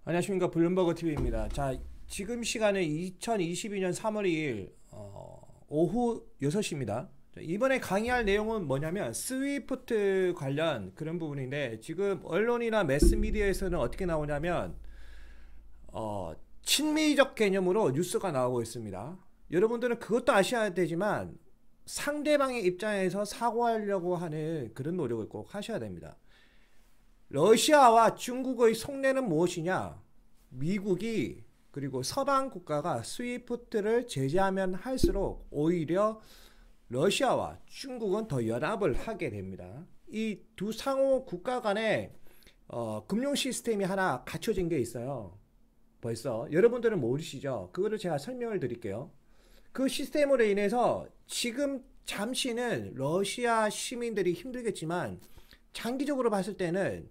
안녕하십니까, 블룸버그 TV입니다. 자, 지금 시간은 2022년 3월 2일 오후 6시입니다. 이번에 강의할 내용은 뭐냐면 스위프트 관련 그런 부분인데, 지금 언론이나 매스미디어에서는 어떻게 나오냐면 친미적 개념으로 뉴스가 나오고 있습니다. 여러분들은 그것도 아셔야 되지만 상대방의 입장에서 사고하려고 하는 그런 노력을 꼭 하셔야 됩니다. 러시아와 중국의 속내는 무엇이냐? 미국이 그리고 서방 국가가 스위프트를 제재하면 할수록 오히려 러시아와 중국은 더 연합을 하게 됩니다. 이 두 상호 국가 간에 금융 시스템이 하나 갖춰진 게 있어요. 벌써 여러분들은 모르시죠? 그거를 제가 설명을 드릴게요. 그 시스템으로 인해서 지금 잠시는 러시아 시민들이 힘들겠지만 장기적으로 봤을 때는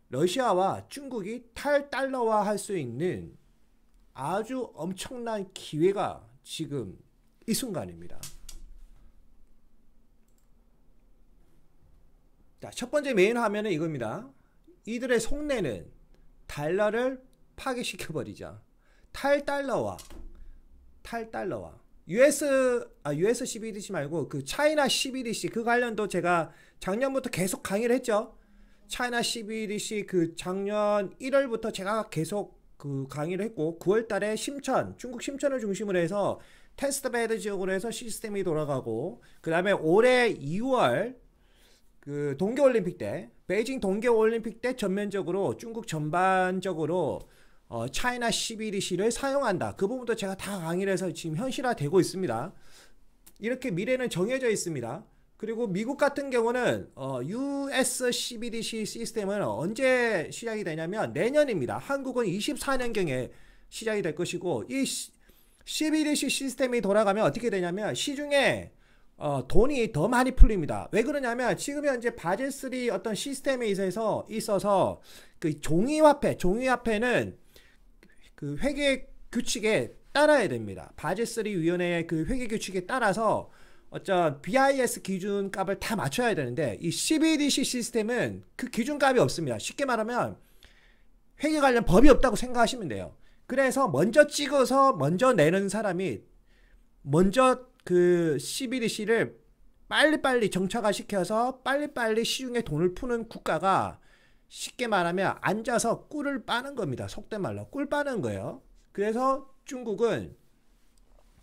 러시아와 중국이 탈달러화 할 수 있는 아주 엄청난 기회가 지금 이 순간입니다. 자, 첫 번째 메인 화면은 이겁니다. 이들의 속내는 달러를 파괴시켜버리자. 탈달러화. US CBDC 말고 그 차이나 CBDC 그 관련도 제가 작년부터 계속 강의를 했죠. 차이나 CBDC 그 작년 1월부터 제가 계속 그 강의를 했고, 9월 달에 심천, 중국 심천을 중심으로 해서 테스트베드 지역으로 해서 시스템이 돌아가고, 그 다음에 올해 2월 그 동계올림픽 때, 베이징 동계올림픽 때 전면적으로 중국 전반적으로 차이나 CBDC를 사용한다. 그 부분도 제가 다 강의를 해서 지금 현실화되고 있습니다. 이렇게 미래는 정해져 있습니다. 그리고 미국 같은 경우는 US CBDC 시스템은 언제 시작이 되냐면 내년입니다. 한국은 24년경에 시작이 될 것이고, 이 CBDC 시스템이 돌아가면 어떻게 되냐면 시중에 돈이 더 많이 풀립니다. 왜 그러냐면 지금 현재 바젤3 어떤 시스템에 있어서 그 종이화폐는 그 회계 규칙에 따라야 됩니다. 바젤3 위원회의 그 회계 규칙에 따라서 어떤 BIS 기준값을 다 맞춰야 되는데, 이 CBDC 시스템은 그 기준값이 없습니다. 쉽게 말하면 회계 관련 법이 없다고 생각하시면 돼요. 그래서 먼저 찍어서 먼저 내는 사람이 먼저 그 CBDC를 빨리빨리 정착화 시켜서 빨리빨리 시중에 돈을 푸는 국가가 쉽게 말하면 앉아서 꿀을 빠는 겁니다. 속된 말로 꿀 빠는 거예요. 그래서 중국은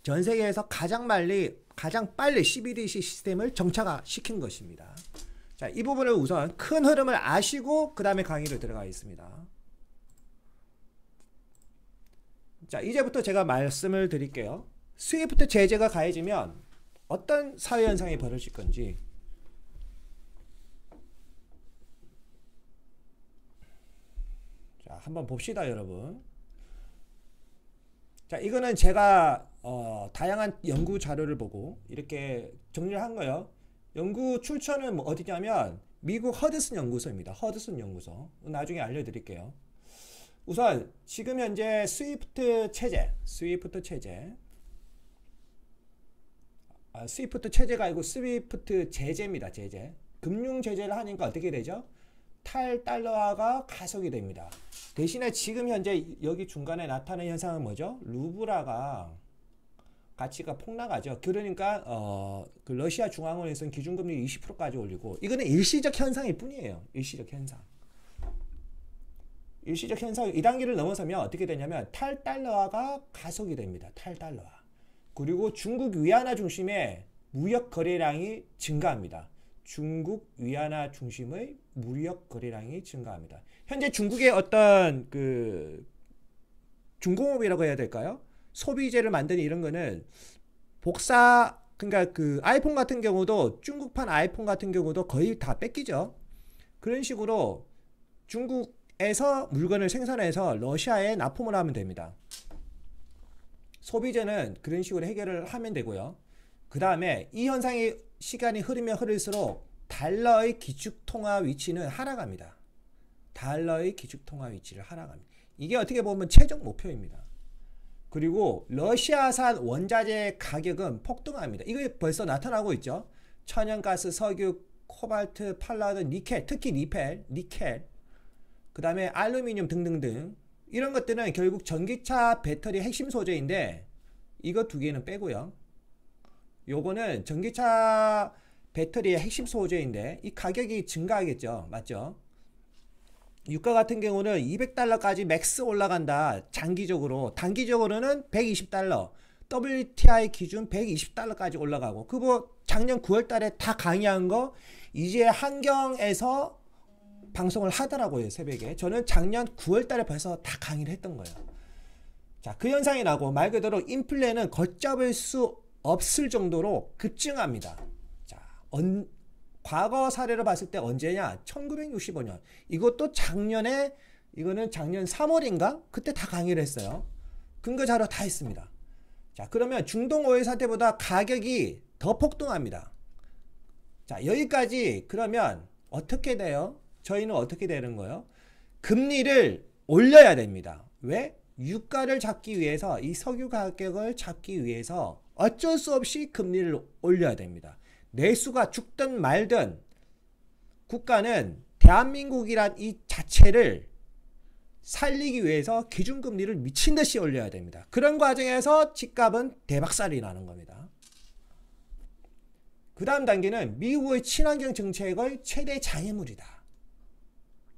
전 세계에서 가장 빨리 CBDC 시스템을 정착화 시킨 것입니다. 자, 이 부분을 우선 큰 흐름을 아시고 그 다음에 강의를 들어가겠습니다. 자, 이제부터 제가 말씀을 드릴게요. 스위프트 제재가 가해지면 어떤 사회현상이 벌어질 건지. 자, 한번 봅시다, 여러분. 자, 이거는 제가 다양한 연구 자료를 보고 이렇게 정리를 한 거예요. 연구 출처는 뭐 어디냐면 미국 허드슨 연구소입니다. 허드슨 연구소. 나중에 알려드릴게요. 우선 지금 현재 스위프트 체제가 아니고 스위프트 제재입니다. 제재. 금융 제재를 하니까 어떻게 되죠? 탈달러화가 가속이 됩니다. 대신에 지금 현재 여기 중간에 나타나는 현상은 뭐죠? 루블화가 가치가 폭락하죠. 그러니까 그 러시아 중앙은행에서는 기준금리 20%까지 올리고, 이거는 일시적 현상일 뿐이에요. 일시적 현상. 2단계를 넘어서면 어떻게 되냐면 탈달러화가 가속이 됩니다. 탈달러화. 그리고 중국 위안화 중심의 무역 거래량이 증가합니다. 중국 위안화 중심의 무역 거래량이 증가합니다. 현재 중국의 어떤 그 중공업이라고 해야 될까요? 소비재를 만드는 이런 거는 그러니까 그 아이폰 같은 경우도, 중국판 아이폰 같은 경우도 거의 다 뺏기죠. 그런 식으로 중국에서 물건을 생산해서 러시아에 납품을 하면 됩니다. 소비재는 그런 식으로 해결을 하면 되고요. 그 다음에 이 현상이 시간이 흐르면 흐를수록 달러의 기축통화 위치는 하락합니다. 이게 어떻게 보면 최종 목표입니다. 그리고 러시아산 원자재 가격은 폭등합니다. 이거 벌써 나타나고 있죠. 천연가스, 석유, 코발트, 팔라드, 니켈, 특히 니켈, 그 다음에 알루미늄 등등등 이런 것들은 결국 전기차 배터리 핵심 소재인데 이거 두 개는 빼고요. 요거는 전기차 배터리의 핵심 소재인데 이 가격이 증가하겠죠. 맞죠? 유가 같은 경우는 200달러까지 맥스 올라간다. 장기적으로. 단기적으로는 120달러. WTI 기준 120달러까지 올라가고 그거 작년 9월달에 다 강의한 거 이제 한경에서 방송을 하더라고요. 새벽에. 저는 작년 9월달에 벌써 다 강의를 했던 거예요. 자, 그 현상이 나고 말 그대로 인플레는 걷잡을 수 없을 정도로 급증합니다. 자, 과거 사례로 봤을 때 언제냐? 1965년. 이것도 작년에 이거는 작년 3월인가? 그때 다 강의를 했어요. 근거 자료 다 있습니다. 자, 그러면 중동 오일 사태보다 가격이 더 폭등합니다. 자, 여기까지 그러면 어떻게 돼요? 저희는 어떻게 되는 거예요? 금리를 올려야 됩니다. 왜? 유가를 잡기 위해서 이 석유 가격을 잡기 위해서 어쩔 수 없이 금리를 올려야 됩니다. 내수가 죽든 말든 국가는 대한민국이란 이 자체를 살리기 위해서 기준금리를 미친듯이 올려야 됩니다. 그런 과정에서 집값은 대박살이 나는 겁니다. 그 다음 단계는 미국의 친환경 정책의 최대 장애물이다.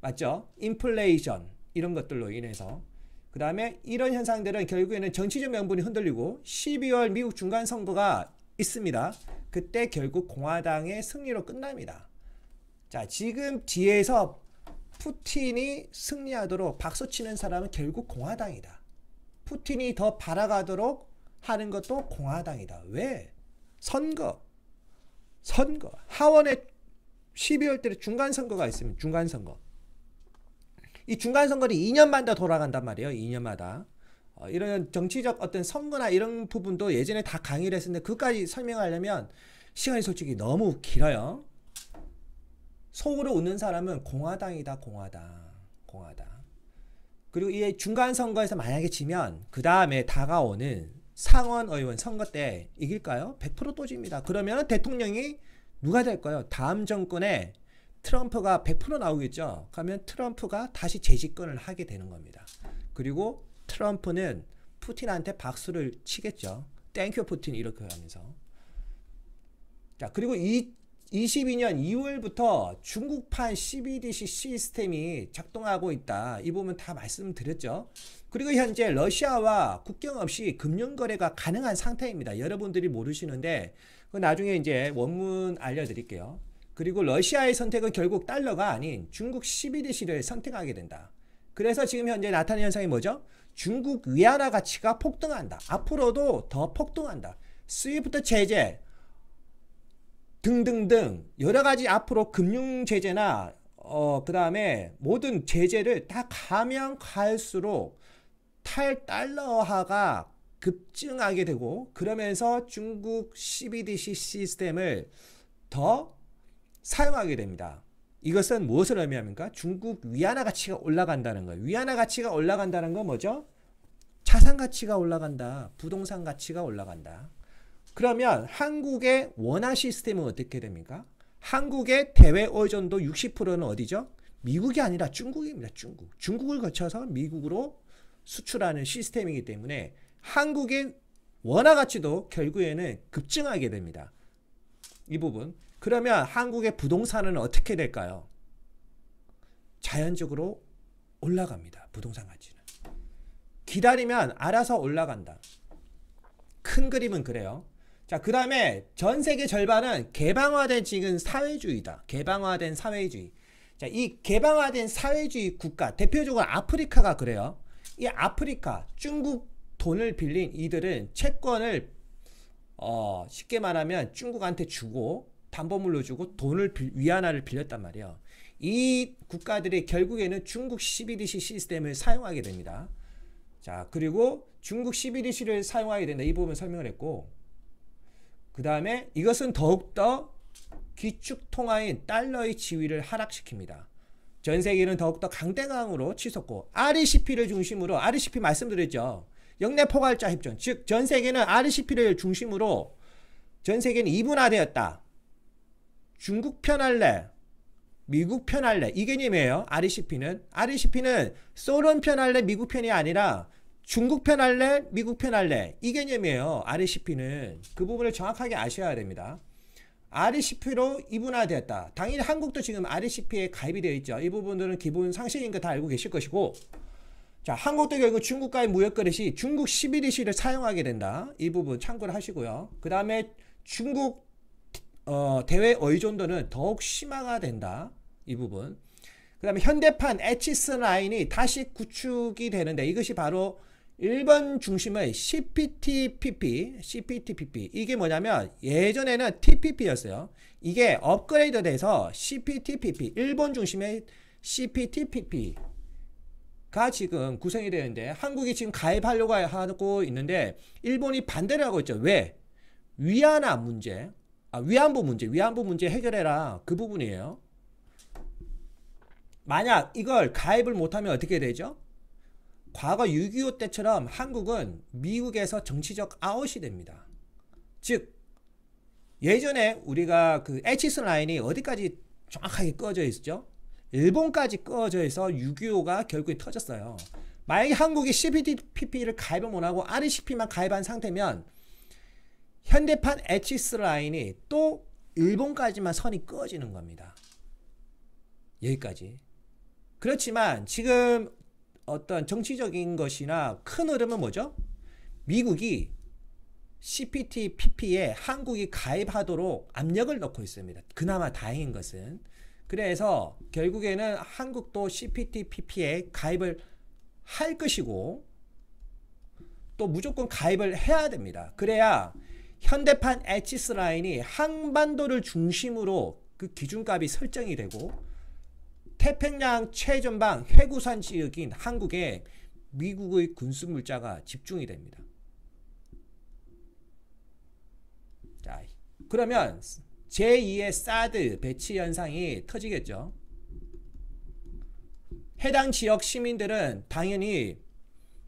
맞죠? 인플레이션 이런 것들로 인해서 그 다음에 이런 현상들은 결국에는 정치적 명분이 흔들리고 12월 미국 중간선거가 있습니다. 그때 결국 공화당의 승리로 끝납니다. 자, 지금 뒤에서 푸틴이 승리하도록 박수치는 사람은 결국 공화당이다. 푸틴이 더 발아가도록 하는 것도 공화당이다. 왜? 선거. 하원에 12월 달에 중간선거가 있습니다. 중간선거. 이 중간선거는 2년마다 돌아간단 말이에요. 2년마다. 이런 정치적 어떤 선거나 이런 부분도 예전에 다 강의를 했었는데 그것까지 설명하려면 시간이 솔직히 너무 길어요. 속으로 웃는 사람은 공화당이다. 공화당. 그리고 이 중간선거에서 만약에 지면 그 다음에 다가오는 상원의원 선거 때 이길까요? 100% 또 집니다. 그러면 대통령이 누가 될까요? 다음 정권에 트럼프가 100% 나오겠죠. 그러면 트럼프가 다시 재집권을 하게 되는 겁니다. 그리고 트럼프는 푸틴한테 박수를 치겠죠. 땡큐 푸틴 이렇게 하면서. 자, 그리고 22년 2월부터 중국판 CBDC 시스템이 작동하고 있다. 이 부분 다 말씀드렸죠. 그리고 현재 러시아와 국경 없이 금융거래가 가능한 상태입니다. 여러분들이 모르시는데 나중에 이제 원문 알려드릴게요. 그리고 러시아의 선택은 결국 달러가 아닌 중국 CBDC를 선택하게 된다. 그래서 지금 현재 나타나는 현상이 뭐죠? 중국 위안화 가치가 폭등한다. 앞으로도 더 폭등한다. 스위프트 제재 등등등 여러 가지 앞으로 금융 제재나 그 다음에 모든 제재를 다 가면 갈수록 탈달러화가 급증하게 되고 그러면서 중국 CBDC 시스템을 더 사용하게 됩니다. 이것은 무엇을 의미합니까? 중국 위안화 가치가 올라간다는 거예요. 위안화 가치가 올라간다는 건 뭐죠? 자산 가치가 올라간다. 부동산 가치가 올라간다. 그러면 한국의 원화 시스템은 어떻게 됩니까? 한국의 대외 의존도 60%는 어디죠? 미국이 아니라 중국입니다. 중국을 거쳐서 미국으로 수출하는 시스템이기 때문에 한국의 원화 가치도 결국에는 급증하게 됩니다. 이 부분. 그러면 한국의 부동산은 어떻게 될까요? 자연적으로 올라갑니다. 부동산 가치는. 기다리면 알아서 올라간다. 큰 그림은 그래요. 자, 그 다음에 전 세계 절반은 개방화된 지금 사회주의다. 개방화된 사회주의. 자, 이 개방화된 사회주의 국가, 대표적으로 아프리카가 그래요. 이 아프리카, 중국 돈을 빌린 이들은 채권을 쉽게 말하면 중국한테 주고 담보물로 주고 위안화를 빌렸단 말이에요. 이 국가들이 결국에는 중국 CBDC 시스템을 사용하게 됩니다. 자, 그리고 중국 CBDC를 사용하게 된다. 이 부분 설명을 했고 그 다음에 이것은 더욱더 기축통화인 달러의 지위를 하락시킵니다. 전 세계는 더욱더 강대강으로 치솟고 RCEP를 중심으로 RCEP 말씀드렸죠. 영내포괄자 협정. 즉 전 세계는 RCEP를 중심으로 전 세계는 이분화되었다. 중국 편할래 미국 편 할래 이 개념이에요. RCP는 소련 편 할래 미국 편이 아니라 중국 편 할래 미국 편 할래 이 개념이에요. RCP는 그 부분을 정확하게 아셔야 됩니다. RCP로 이분화되었다. 당연히 한국도 지금 RCP에 가입이 되어 있죠. 이 부분들은 기본 상식인 거 다 알고 계실 것이고, 자, 한국도 결국 중국과의 무역거래 시 중국 11일시를 사용하게 된다. 이 부분 참고를 하시고요. 그 다음에 중국 대외 의존도는 더욱 심화가 된다. 이 부분. 그 다음에 현대판 에치스 라인이 다시 구축이 되는데 이것이 바로 일본 중심의 CPTPP 이게 뭐냐면 예전에는 TPP였어요. 이게 업그레이드 돼서 CPTPP 일본 중심의 CPTPP가 지금 구성이 되는데 한국이 지금 가입하려고 하고 있는데 일본이 반대를 하고 있죠. 왜? 위안화 문제, 위안부 문제 해결해라 그 부분이에요. 만약 이걸 가입을 못하면 어떻게 되죠? 과거 6.25 때처럼 한국은 미국에서 정치적 아웃이 됩니다. 즉 예전에 우리가 그 에치스 라인이 어디까지 정확하게 꺼져 있었죠? 일본까지 꺼져 있어 6.25가 결국에 터졌어요. 만약에 한국이 CPTPP를 가입을 못하고 RCP만 가입한 상태면 현대판 에치스 라인이 또 일본까지만 선이 꺼지는 겁니다. 여기까지. 그렇지만 지금 어떤 정치적인 것이나 큰 흐름은 뭐죠? 미국이 CPTPP에 한국이 가입하도록 압력을 넣고 있습니다. 그나마 다행인 것은. 그래서 결국에는 한국도 CPTPP에 가입을 할 것이고 또 무조건 가입을 해야 됩니다. 그래야 현대판 에치스 라인이 한반도를 중심으로 그 기준값이 설정이 되고 태평양 최전방 해구산 지역인 한국에 미국의 군수물자가 집중이 됩니다. 자, 그러면 제2의 사드 배치 현상이 터지겠죠. 해당 지역 시민들은 당연히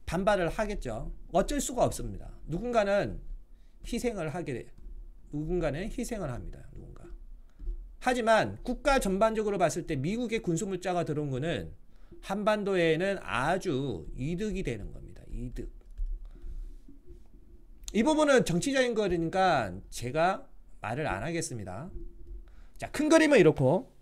반발을 하겠죠. 어쩔 수가 없습니다. 누군가는 희생을 합니다. 하지만 국가 전반적으로 봤을 때 미국의 군수물자가 들어온 거는 한반도에는 아주 이득이 되는 겁니다. 이득. 이 부분은 정치적인 거니까 제가 말을 안 하겠습니다. 자, 큰 그림은 이렇고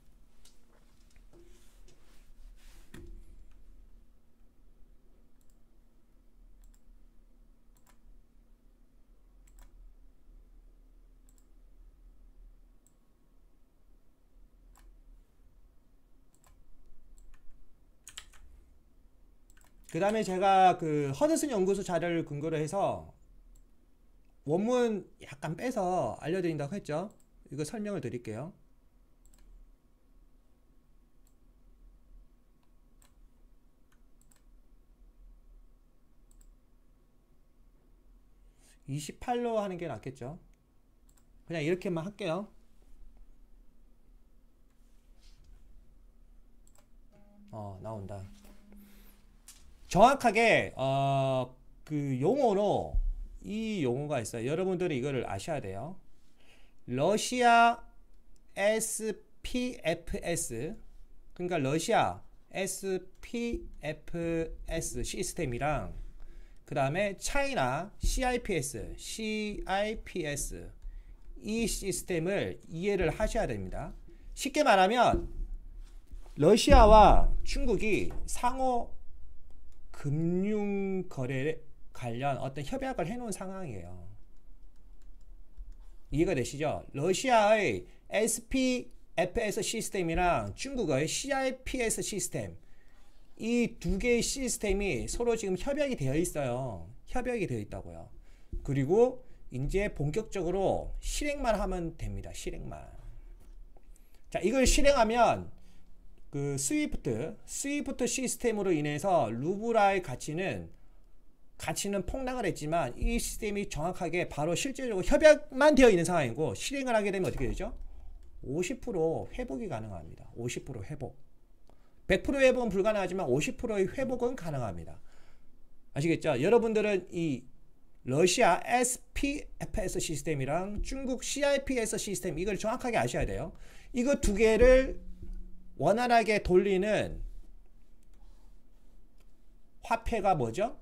그 다음에 제가 그 허드슨 연구소 자료를 근거로 해서 원문 약간 빼서 알려드린다고 했죠. 이거 설명을 드릴게요. (28로) 하는 게 낫겠죠. 그냥 이렇게만 할게요. 나온다. 정확하게 그 용어로 이 용어가 있어요. 여러분들이 이거를 아셔야 돼요. 러시아 SPFS, 그러니까 러시아 SPFS 시스템이랑 그 다음에 차이나 CIPS 이 시스템을 이해를 하셔야 됩니다. 쉽게 말하면 러시아와 중국이 상호 금융 거래 관련 어떤 협약을 해놓은 상황이에요. 이해가 되시죠? 러시아의 SPFS 시스템이랑 중국의 CIPS 시스템, 이 두 개의 시스템이 서로 지금 협약이 되어 있어요. 협약이 되어 있다고요. 그리고 이제 본격적으로 실행만 하면 됩니다. 실행만. 자, 이걸 실행하면 그 스위프트 시스템으로 인해서 루블의 가치는 폭락을 했지만 이 시스템이 정확하게 바로 실제적으로 협약만 되어 있는 상황이고 실행을 하게 되면 어떻게 되죠? 50% 회복이 가능합니다. 50% 회복. 100% 회복은 불가능하지만 50%의 회복은 가능합니다. 아시겠죠? 여러분들은 이 러시아 SPFS 시스템이랑 중국 CIPS 시스템 이걸 정확하게 아셔야 돼요. 이거 두 개를 원활하게 돌리는 화폐가 뭐죠?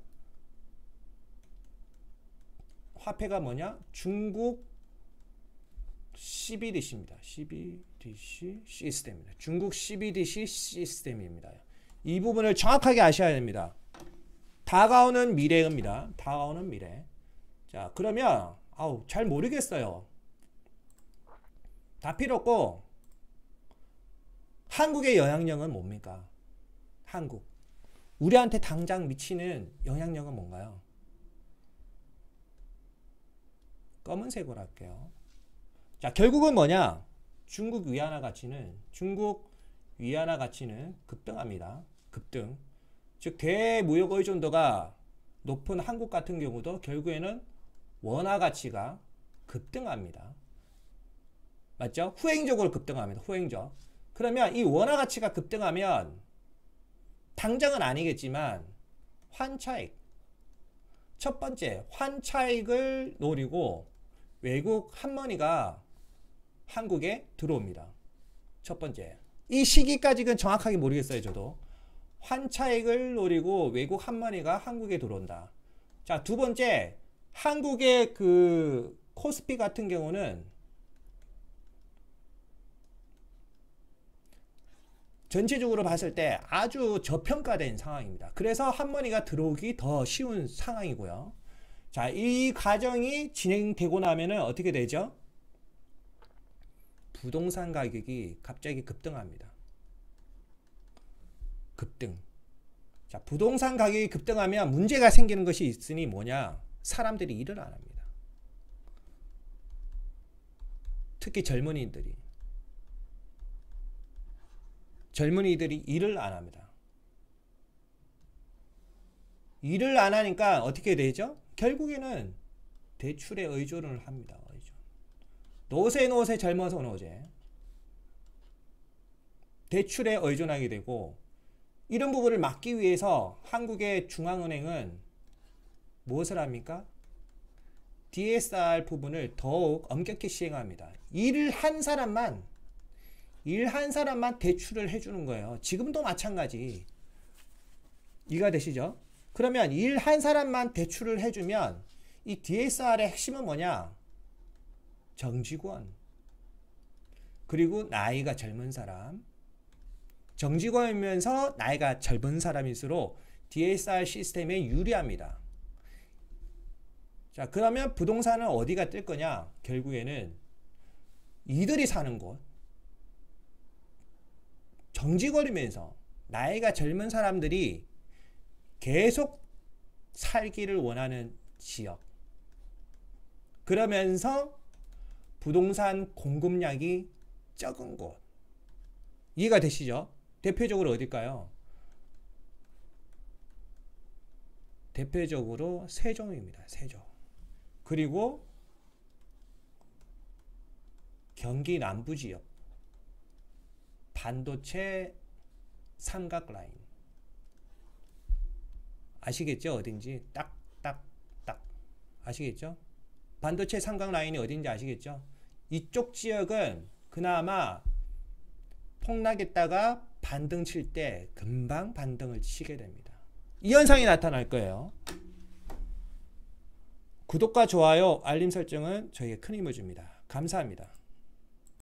화폐가 뭐냐? 중국 CBDC입니다. CBDC 시스템입니다. 중국 CBDC 시스템입니다. 이 부분을 정확하게 아셔야 됩니다. 다가오는 미래입니다. 다가오는 미래. 자, 그러면 잘 모르겠어요. 다 필요 없고 한국의 영향력은 뭡니까? 한국. 우리한테 당장 미치는 영향력은 뭔가요? 검은색으로 할게요. 자, 결국은 뭐냐? 중국 위안화 가치는 급등합니다. 급등. 즉 대무역 의존도가 높은 한국 같은 경우도 결국에는 원화 가치가 급등합니다. 맞죠? 후행적으로 급등합니다. 후행적. 그러면 이 원화 가치가 급등하면 당장은 아니겠지만 환차익. 첫 번째, 환차익을 노리고 외국 한머니가 한국에 들어옵니다. 첫 번째. 이 시기까지는 정확하게 모르겠어요, 저도. 환차익을 노리고 외국 한머니가 한국에 들어온다. 자, 두 번째, 한국의 그 코스피 같은 경우는 전체적으로 봤을 때 아주 저평가된 상황입니다. 그래서 한머니가 들어오기 더 쉬운 상황이고요. 자, 이 과정이 진행되고 나면은 어떻게 되죠? 부동산 가격이 갑자기 급등합니다. 급등. 자, 부동산 가격이 급등하면 문제가 생기는 것이 있으니 뭐냐? 사람들이 일을 안 합니다. 특히 젊은이들이 일을 안 합니다. 일을 안 하니까 어떻게 되죠? 결국에는 대출에 의존을 합니다. 노세 젊어서 노세. 대출에 의존하게 되고, 이런 부분을 막기 위해서 한국의 중앙은행은 무엇을 합니까? DSR 부분을 더욱 엄격히 시행합니다. 일 한 사람만 대출을 해주는 거예요. 지금도 마찬가지. 이해가 되시죠? 그러면 일 한 사람만 대출을 해주면 이 DSR의 핵심은 뭐냐? 정직원. 그리고 나이가 젊은 사람. 정직원이면서 나이가 젊은 사람일수록 DSR 시스템에 유리합니다. 자, 그러면 부동산은 어디가 뜰 거냐? 결국에는 이들이 사는 곳. 정직원이면서 나이가 젊은 사람들이 계속 살기를 원하는 지역. 그러면서 부동산 공급량이 적은 곳. 이해가 되시죠? 대표적으로 어딜까요? 대표적으로 세종입니다. 세종. 그리고 경기 남부 지역. 반도체 삼각 라인. 아시겠죠? 어딘지 딱 아시겠죠? 반도체 삼각 라인이 어딘지 아시겠죠? 이쪽 지역은 그나마 폭락했다가 반등 칠 때 금방 반등을 치게 됩니다. 이 현상이 나타날 거예요. 구독과 좋아요, 알림 설정은 저에게 큰 힘을 줍니다. 감사합니다.